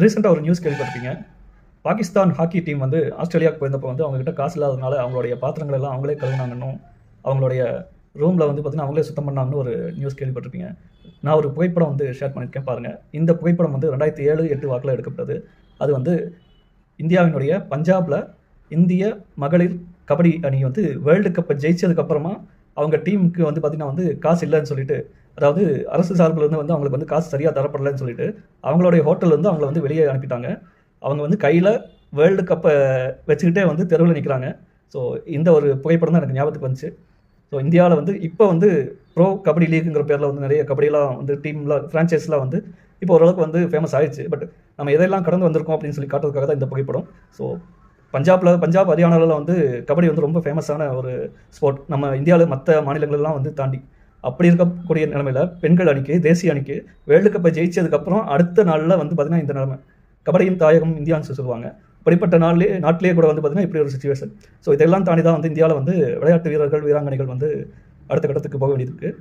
ரீசெண்டாக ஒரு நியூஸ் கேள்விப்பட்டிருப்பீங்க. பாகிஸ்தான் ஹாக்கி டீம் வந்து ஆஸ்திரேலியாவுக்கு போயிருந்தப்போ வந்து அவங்ககிட்ட காசு இல்லாததுனால அவங்களுடைய பாத்திரங்கள் எல்லாம் அவங்களே கழுவுனாங்கன்னும், அவங்களுடைய ரூமில் வந்து பார்த்தீங்கன்னா அவங்களே சுத்தம் பண்ணாங்கன்னு ஒரு நியூஸ் கேள்விப்பட்டிருப்பீங்க. நான் ஒரு புகைப்படம் வந்து ஷேர் பண்ணியிருக்கேன் பாருங்கள். இந்த புகைப்படம் வந்து 2007-8 வாக்கில் எடுக்கப்பட்டது. அது வந்து இந்தியாவினுடைய பஞ்சாபில் இந்திய மகளிர் கபடி அணி வந்து வேர்ல்டு கப்பை ஜெயிச்சதுக்கப்புறமா அவங்க டீமுக்கு வந்து பார்த்திங்கன்னா வந்து காசு இல்லைன்னு சொல்லிட்டு, அதாவது அரசு சார்பில் வந்து அவங்களுக்கு வந்து காசு சரியாக தரப்படலைன்னு சொல்லிட்டு அவங்களுடைய ஹோட்டல் வந்து அவங்கள வந்து வெளியே அனுப்பிட்டாங்க. அவங்க வந்து கையில் வேர்ல்டு கப்பை வச்சுக்கிட்டே வந்து தெருவில் நிற்கிறாங்க. ஸோ இந்த ஒரு புகைப்படம் தான் எனக்கு ஞாபகத்துக்கு வந்துச்சு. ஸோ இந்தியாவில் வந்து இப்போ வந்து ப்ரோ கபடி லீக்குங்கிற பேரில் வந்து நிறைய கபடியெலாம் வந்து டீம்லாம் ஃப்ரான்ச்சைஸ்லாம் வந்து இப்போ ஓரளவுக்கு வந்து ஃபேமஸ் ஆயிடுச்சு. பட் நம்ம எதெல்லாம் கடந்து வந்திருக்கோம் அப்படின்னு சொல்லி காட்டுறதுக்காக தான் இந்த புகைப்படம். ஸோ பஞ்சாப் ஹரியானாவில் வந்து கபடி வந்து ரொம்ப ஃபேமஸான ஒரு ஸ்போர்ட். நம்ம இந்தியாவில் மற்ற மாநிலங்களெல்லாம் வந்து தாண்டி அப்படி இருக்கக்கூடிய நிலைமையில் பெண்கள் அணிக்கு, தேசிய அணிக்கு வேர்ல்டு கப்பை ஜெயிச்சதுக்கப்புறம் அடுத்த நாளில் வந்து பார்த்திங்கன்னா இந்த நிலைமை. கபடியின் தாயகம் இந்தியான்னு சொல்லுவாங்க. இப்படிப்பட்ட நாட்டிலே கூட வந்து பார்த்திங்கன்னா இப்படி ஒரு சிச்சுவேஷன். ஸோ இதெல்லாம் தாண்டி தான் வந்து இந்தியாவில் வந்து விளையாட்டு வீரர்கள், வீராங்கனைகள் வந்து அடுத்த கட்டத்துக்கு போக வேண்டியது இருக்குது.